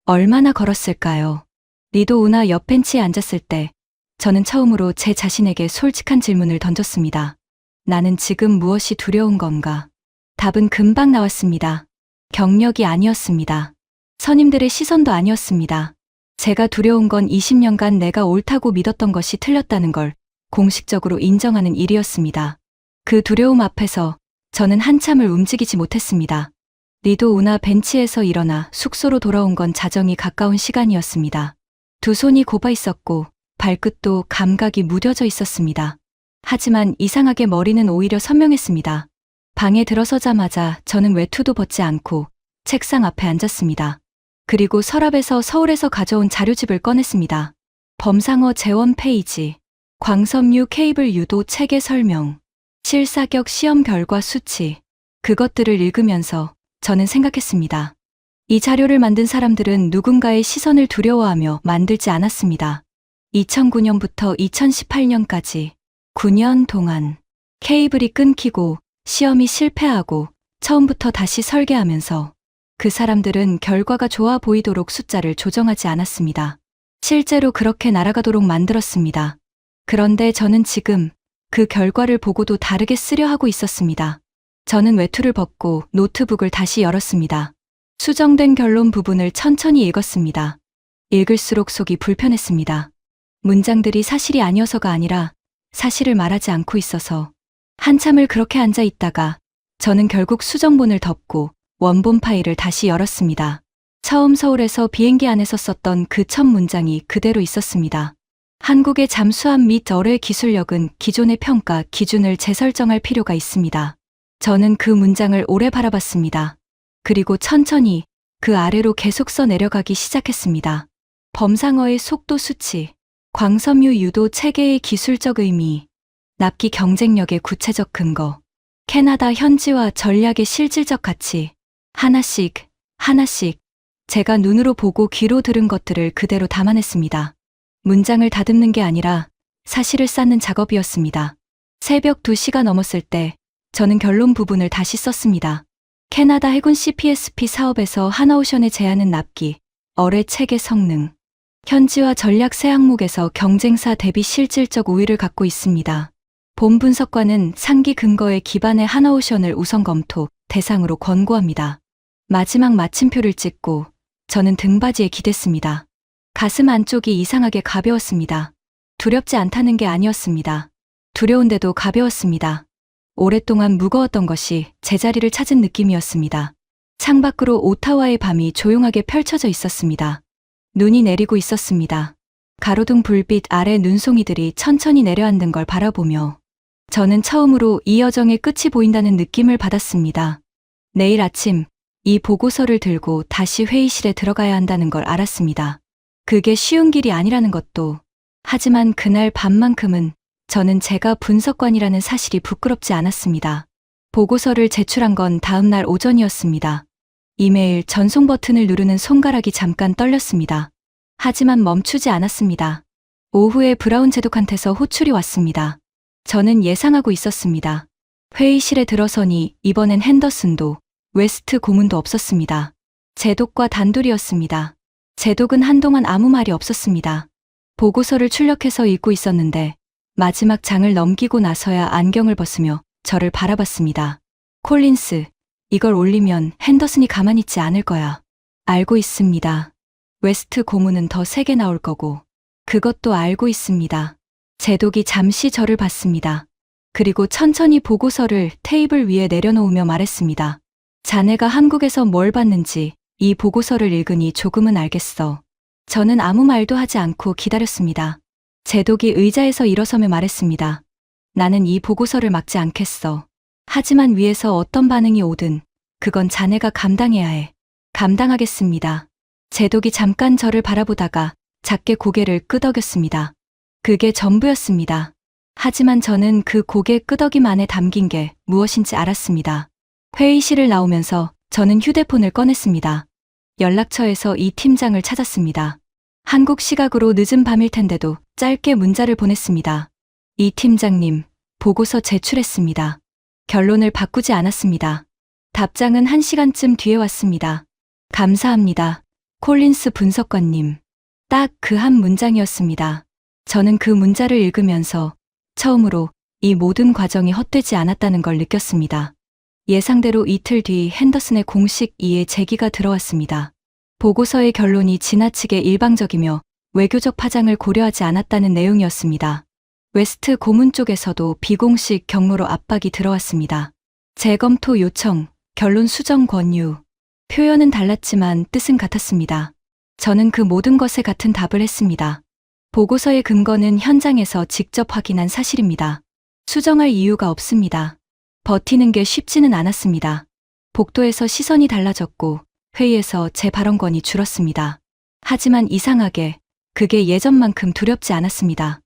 얼마나 걸었을까요? 리도우나 옆 벤치에 앉았을 때 저는 처음으로 제 자신에게 솔직한 질문을 던졌습니다. 나는 지금 무엇이 두려운 건가? 답은 금방 나왔습니다. 경력이 아니었습니다. 선임들의 시선도 아니었습니다. 제가 두려운 건 20년간 내가 옳다고 믿었던 것이 틀렸다는 걸 공식적으로 인정하는 일이었습니다. 그 두려움 앞에서 저는 한참을 움직이지 못했습니다. 리도우나 벤치에서 일어나 숙소로 돌아온 건 자정이 가까운 시간이었습니다. 두 손이 곱아 있었고 발끝도 감각이 무뎌져 있었습니다. 하지만 이상하게 머리는 오히려 선명했습니다. 방에 들어서자마자 저는 외투도 벗지 않고 책상 앞에 앉았습니다. 그리고 서랍에서 서울에서 가져온 자료집을 꺼냈습니다. 범상어 재원 페이지, 광섬유 케이블 유도 체계 설명, 실사격 시험 결과 수치, 그것들을 읽으면서 저는 생각했습니다. 이 자료를 만든 사람들은 누군가의 시선을 두려워하며 만들지 않았습니다. 2009년부터 2018년까지 9년 동안 케이블이 끊기고 시험이 실패하고 처음부터 다시 설계하면서 그 사람들은 결과가 좋아 보이도록 숫자를 조정하지 않았습니다. 실제로 그렇게 날아가도록 만들었습니다. 그런데 저는 지금 그 결과를 보고도 다르게 쓰려 하고 있었습니다. 저는 외투를 벗고 노트북을 다시 열었습니다. 수정된 결론 부분을 천천히 읽었습니다. 읽을수록 속이 불편했습니다. 문장들이 사실이 아니어서가 아니라 사실을 말하지 않고 있어서 한참을 그렇게 앉아 있다가 저는 결국 수정본을 덮고 원본 파일을 다시 열었습니다. 처음 서울에서 비행기 안에서 썼던 그 첫 문장이 그대로 있었습니다. 한국의 잠수함 및 어뢰 기술력은 기존의 평가 기준을 재설정할 필요가 있습니다. 저는 그 문장을 오래 바라봤습니다. 그리고 천천히 그 아래로 계속 써 내려가기 시작했습니다. 범상어의 속도 수치, 광섬유 유도 체계의 기술적 의미, 납기 경쟁력의 구체적 근거, 캐나다 현지와 전략의 실질적 가치, 하나씩, 하나씩 제가 눈으로 보고 귀로 들은 것들을 그대로 담아냈습니다. 문장을 다듬는 게 아니라 사실을 쌓는 작업이었습니다. 새벽 2시가 넘었을 때 저는 결론 부분을 다시 썼습니다. 캐나다 해군 CPSP 사업에서 하나오션에 제안은 납기, 어뢰 체계 성능, 현지와 전략 세 항목에서 경쟁사 대비 실질적 우위를 갖고 있습니다. 본 분석관은 상기 근거에 기반해 하나오션을 우선 검토, 대상으로 권고합니다. 마지막 마침표를 찍고 저는 등받이에 기댔습니다. 가슴 안쪽이 이상하게 가벼웠습니다. 두렵지 않다는 게 아니었습니다. 두려운데도 가벼웠습니다. 오랫동안 무거웠던 것이 제자리를 찾은 느낌이었습니다. 창밖으로 오타와의 밤이 조용하게 펼쳐져 있었습니다. 눈이 내리고 있었습니다. 가로등 불빛 아래 눈송이들이 천천히 내려앉는 걸 바라보며 저는 처음으로 이 여정의 끝이 보인다는 느낌을 받았습니다. 내일 아침 이 보고서를 들고 다시 회의실에 들어가야 한다는 걸 알았습니다. 그게 쉬운 길이 아니라는 것도. 하지만 그날 밤만큼은 저는 제가 분석관이라는 사실이 부끄럽지 않았습니다. 보고서를 제출한 건 다음 날 오전이었습니다. 이메일 전송 버튼을 누르는 손가락이 잠깐 떨렸습니다. 하지만 멈추지 않았습니다. 오후에 브라운 제독한테서 호출이 왔습니다. 저는 예상하고 있었습니다. 회의실에 들어서니 이번엔 핸더슨도 웨스트 고문도 없었습니다. 제독과 단둘이었습니다. 제독은 한동안 아무 말이 없었습니다. 보고서를 출력해서 읽고 있었는데 마지막 장을 넘기고 나서야 안경을 벗으며 저를 바라봤습니다. 콜린스, 이걸 올리면 핸더슨이 가만히 있지 않을 거야. 알고 있습니다. 웨스트 고문은 더 세게 나올 거고. 그것도 알고 있습니다. 제독이 잠시 저를 봤습니다. 그리고 천천히 보고서를 테이블 위에 내려놓으며 말했습니다. 자네가 한국에서 뭘 봤는지 이 보고서를 읽으니 조금은 알겠어. 저는 아무 말도 하지 않고 기다렸습니다. 제독이 의자에서 일어서며 말했습니다. 나는 이 보고서를 막지 않겠어. 하지만 위에서 어떤 반응이 오든 그건 자네가 감당해야 해. 감당하겠습니다. 제독이 잠깐 저를 바라보다가 작게 고개를 끄덕였습니다. 그게 전부였습니다. 하지만 저는 그 고개 끄덕임 안에 담긴 게 무엇인지 알았습니다. 회의실을 나오면서 저는 휴대폰을 꺼냈습니다. 연락처에서 이 팀장을 찾았습니다. 한국 시각으로 늦은 밤일 텐데도 짧게 문자를 보냈습니다. 이 팀장님, 보고서 제출했습니다. 결론을 바꾸지 않았습니다. 답장은 1시간쯤 뒤에 왔습니다. 감사합니다. 콜린스 분석관님. 딱 그 한 문장이었습니다. 저는 그 문자를 읽으면서 처음으로 이 모든 과정이 헛되지 않았다는 걸 느꼈습니다. 예상대로 이틀 뒤 핸더슨의 공식 이해 제기가 들어왔습니다. 보고서의 결론이 지나치게 일방적이며 외교적 파장을 고려하지 않았다는 내용이었습니다. 웨스트 고문 쪽에서도 비공식 경로로 압박이 들어왔습니다. 재검토 요청, 결론 수정 권유. 표현은 달랐지만 뜻은 같았습니다. 저는 그 모든 것에 같은 답을 했습니다. 보고서의 근거는 현장에서 직접 확인한 사실입니다. 수정할 이유가 없습니다. 버티는 게 쉽지는 않았습니다. 복도에서 시선이 달라졌고 회의에서 제 발언권이 줄었습니다. 하지만 이상하게 그게 예전만큼 두렵지 않았습니다.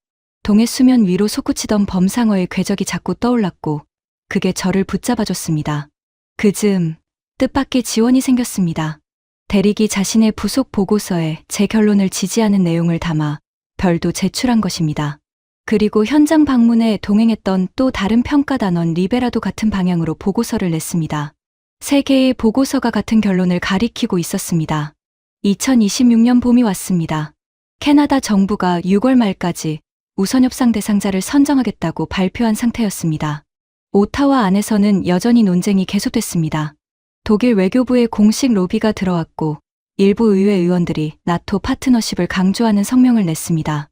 동해 수면 위로 솟구치던 범상어의 궤적이 자꾸 떠올랐고 그게 저를 붙잡아줬습니다. 그 즈음 뜻밖의 지원이 생겼습니다. 대리기 자신의 부속 보고서에 제 결론을 지지하는 내용을 담아 별도 제출한 것입니다. 그리고 현장 방문에 동행했던 또 다른 평가단원 리베라도 같은 방향으로 보고서를 냈습니다. 세 개의 보고서가 같은 결론을 가리키고 있었습니다. 2026년 봄이 왔습니다. 캐나다 정부가 6월 말까지 우선협상 대상자를 선정하겠다고 발표한 상태였습니다. 오타와 안에서는 여전히 논쟁이 계속됐습니다. 독일 외교부의 공식 로비가 들어왔고 일부 의회 의원들이 나토 파트너십을 강조하는 성명을 냈습니다.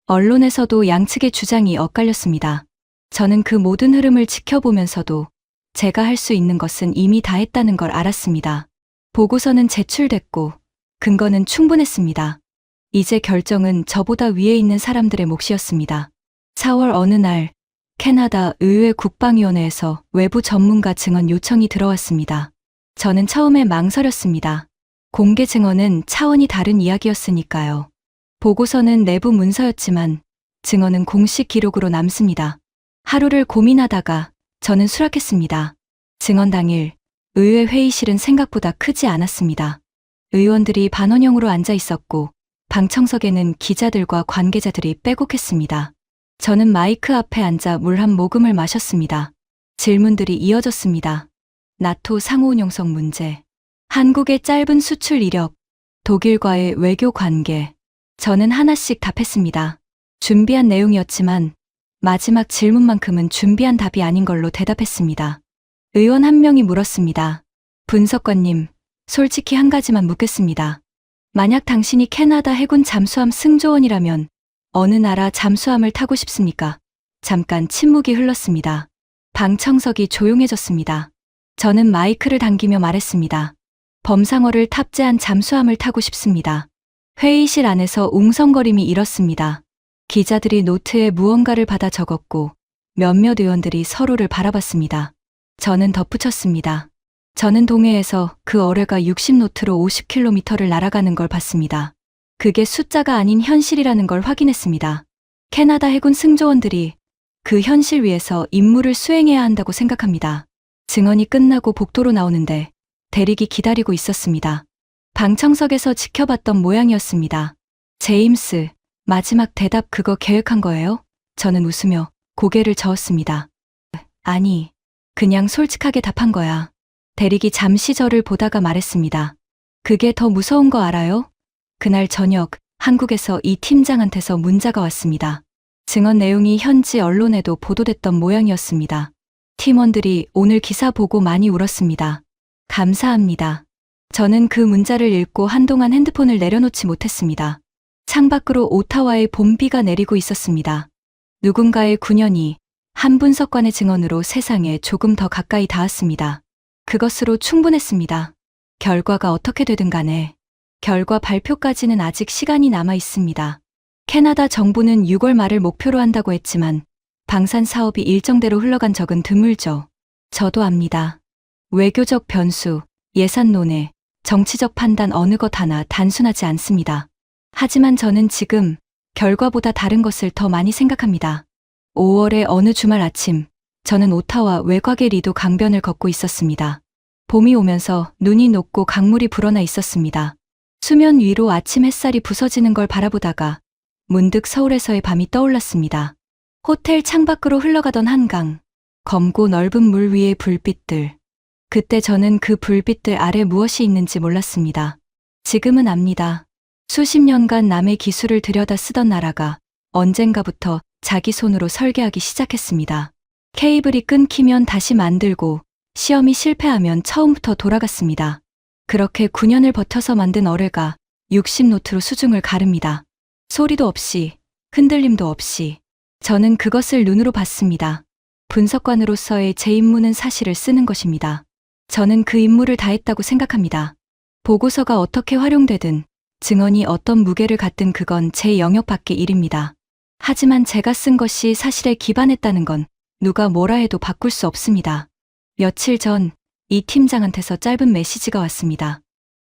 언론에서도 양측의 주장이 엇갈렸습니다. 저는 그 모든 흐름을 지켜보면서도 제가 할 수 있는 것은 이미 다 했다는 걸 알았습니다. 보고서는 제출됐고 근거는 충분했습니다. 이제 결정은 저보다 위에 있는 사람들의 몫이었습니다. 4월 어느 날 캐나다 의회 국방위원회에서 외부 전문가 증언 요청이 들어왔습니다. 저는 처음에 망설였습니다. 공개 증언은 차원이 다른 이야기였으니까요. 보고서는 내부 문서였지만 증언은 공식 기록으로 남습니다. 하루를 고민하다가 저는 수락했습니다. 증언 당일 의회 회의실은 생각보다 크지 않았습니다. 의원들이 반원형으로 앉아 있었고 방청석에는 기자들과 관계자들이 빼곡했습니다. 저는 마이크 앞에 앉아 물 한 모금을 마셨습니다. 질문들이 이어졌습니다. 나토 상호운용성 문제, 한국의 짧은 수출 이력, 독일과의 외교 관계. 저는 하나씩 답했습니다. 준비한 내용이었지만 마지막 질문만큼은 준비한 답이 아닌 걸로 대답했습니다. 의원 한 명이 물었습니다. 분석관님, 솔직히 한 가지만 묻겠습니다. 만약 당신이 캐나다 해군 잠수함 승조원이라면 어느 나라 잠수함을 타고 싶습니까? 잠깐 침묵이 흘렀습니다. 방청석이 조용해졌습니다. 저는 마이크를 당기며 말했습니다. 범상어를 탑재한 잠수함을 타고 싶습니다. 회의실 안에서 웅성거림이 일었습니다. 기자들이 노트에 무언가를 받아 적었고 몇몇 의원들이 서로를 바라봤습니다. 저는 덧붙였습니다. 저는 동해에서 그 어뢰가 60노트로 50km를 날아가는 걸 봤습니다. 그게 숫자가 아닌 현실이라는 걸 확인했습니다. 캐나다 해군 승조원들이 그 현실 위에서 임무를 수행해야 한다고 생각합니다. 증언이 끝나고 복도로 나오는데 대릭이 기다리고 있었습니다. 방청석에서 지켜봤던 모양이었습니다. 제임스, 마지막 대답 그거 계획한 거예요? 저는 웃으며 고개를 저었습니다. 아니, 그냥 솔직하게 답한 거야. 대릭이 잠시 저를 보다가 말했습니다. 그게 더 무서운 거 알아요? 그날 저녁 한국에서 이 팀장한테서 문자가 왔습니다. 증언 내용이 현지 언론에도 보도됐던 모양이었습니다. 팀원들이 오늘 기사 보고 많이 울었습니다. 감사합니다. 저는 그 문자를 읽고 한동안 핸드폰을 내려놓지 못했습니다. 창밖으로 오타와의 봄비가 내리고 있었습니다. 누군가의 9년이 한 분석관의 증언으로 세상에 조금 더 가까이 닿았습니다. 그것으로 충분했습니다. 결과가 어떻게 되든 간에 결과 발표까지는 아직 시간이 남아 있습니다. 캐나다 정부는 6월 말을 목표로 한다고 했지만 방산 사업이 일정대로 흘러간 적은 드물죠. 저도 압니다. 외교적 변수, 예산 논의, 정치적 판단 어느 것 하나 단순하지 않습니다. 하지만 저는 지금 결과보다 다른 것을 더 많이 생각합니다. 5월의 어느 주말 아침, 저는 오타와 외곽의 리도 강변을 걷고 있었습니다. 봄이 오면서 눈이 녹고 강물이 불어나 있었습니다. 수면 위로 아침 햇살이 부서지는 걸 바라보다가 문득 서울에서의 밤이 떠올랐습니다. 호텔 창밖으로 흘러가던 한강, 검고 넓은 물 위의 불빛들. 그때 저는 그 불빛들 아래 무엇이 있는지 몰랐습니다. 지금은 압니다. 수십 년간 남의 기술을 들여다 쓰던 나라가 언젠가부터 자기 손으로 설계하기 시작했습니다. 케이블이 끊기면 다시 만들고 시험이 실패하면 처음부터 돌아갔습니다. 그렇게 9년을 버텨서 만든 어뢰가 60노트로 수중을 가릅니다. 소리도 없이, 흔들림도 없이. 저는 그것을 눈으로 봤습니다. 분석관으로서의 제 임무는 사실을 쓰는 것입니다. 저는 그 임무를 다했다고 생각합니다. 보고서가 어떻게 활용되든, 증언이 어떤 무게를 갖든 그건 제 영역 밖의 일입니다. 하지만 제가 쓴 것이 사실에 기반했다는 건 누가 뭐라 해도 바꿀 수 없습니다. 며칠 전 이 팀장한테서 짧은 메시지가 왔습니다.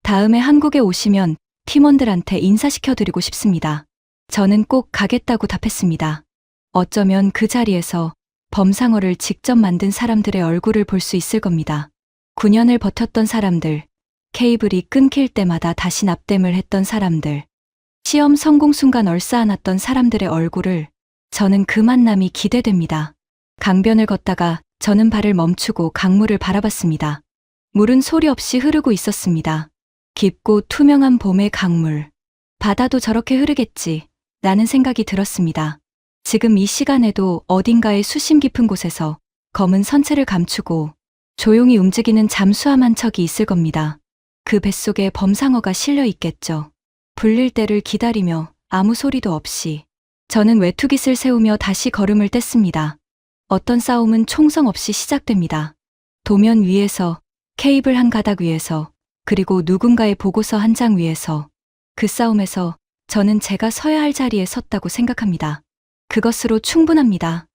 다음에 한국에 오시면 팀원들한테 인사시켜드리고 싶습니다. 저는 꼭 가겠다고 답했습니다. 어쩌면 그 자리에서 범상어를 직접 만든 사람들의 얼굴을 볼 수 있을 겁니다. 9년을 버텼던 사람들, 케이블이 끊길 때마다 다시 납땜을 했던 사람들, 시험 성공 순간 얼싸안았던 사람들의 얼굴을 저는 그 만남이 기대됩니다. 강변을 걷다가 저는 발을 멈추고 강물을 바라봤습니다. 물은 소리 없이 흐르고 있었습니다. 깊고 투명한 봄의 강물. 바다도 저렇게 흐르겠지, 라는 생각이 들었습니다. 지금 이 시간에도 어딘가의 수심 깊은 곳에서 검은 선체를 감추고 조용히 움직이는 잠수함 한 척이 있을 겁니다. 그 뱃속에 범상어가 실려 있겠죠. 불릴 때를 기다리며 아무 소리도 없이 저는 외투깃을 세우며 다시 걸음을 뗐습니다. 어떤 싸움은 총성 없이 시작됩니다. 도면 위에서, 케이블 한 가닥 위에서, 그리고 누군가의 보고서 한 장 위에서. 그 싸움에서 저는 제가 서야 할 자리에 섰다고 생각합니다. 그것으로 충분합니다.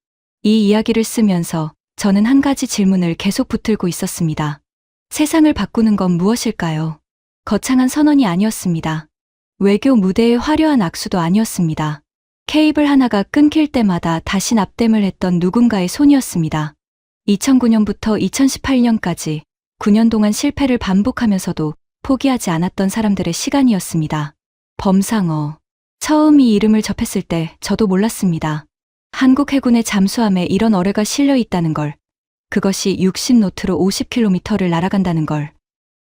이 이야기를 쓰면서 저는 한 가지 질문을 계속 붙들고 있었습니다. 세상을 바꾸는 건 무엇일까요? 거창한 선언이 아니었습니다. 외교 무대의 화려한 악수도 아니었습니다. 케이블 하나가 끊길 때마다 다시 납땜을 했던 누군가의 손이었습니다. 2009년부터 2018년까지 9년 동안 실패를 반복하면서도 포기하지 않았던 사람들의 시간이었습니다. 범상어. 처음 이 이름을 접했을 때 저도 몰랐습니다. 한국 해군의 잠수함에 이런 어뢰가 실려 있다는 걸, 그것이 60노트로 50km를 날아간다는 걸,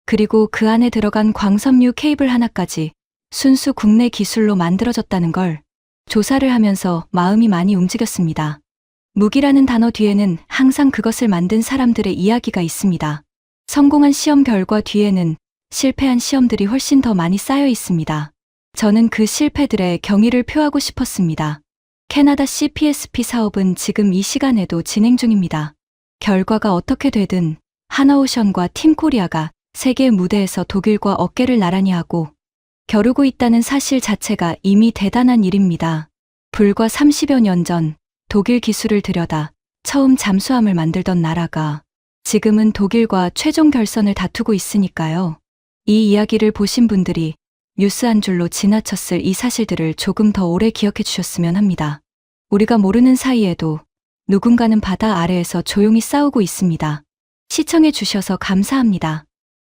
그리고 그 안에 들어간 광섬유 케이블 하나까지 순수 국내 기술로 만들어졌다는 걸 조사를 하면서 마음이 많이 움직였습니다. 무기라는 단어 뒤에는 항상 그것을 만든 사람들의 이야기가 있습니다. 성공한 시험 결과 뒤에는 실패한 시험들이 훨씬 더 많이 쌓여 있습니다. 저는 그 실패들의 경의를 표하고 싶었습니다. 캐나다 CPSP 사업은 지금 이 시간에도 진행 중입니다. 결과가 어떻게 되든 하나오션과 팀코리아가 세계 무대에서 독일과 어깨를 나란히 하고 겨루고 있다는 사실 자체가 이미 대단한 일입니다. 불과 30여 년 전 독일 기술을 들여다 처음 잠수함을 만들던 나라가 지금은 독일과 최종 결선을 다투고 있으니까요. 이 이야기를 보신 분들이 뉴스 한 줄로 지나쳤을 이 사실들을 조금 더 오래 기억해 주셨으면 합니다. 우리가 모르는 사이에도 누군가는 바다 아래에서 조용히 싸우고 있습니다. 시청해 주셔서 감사합니다.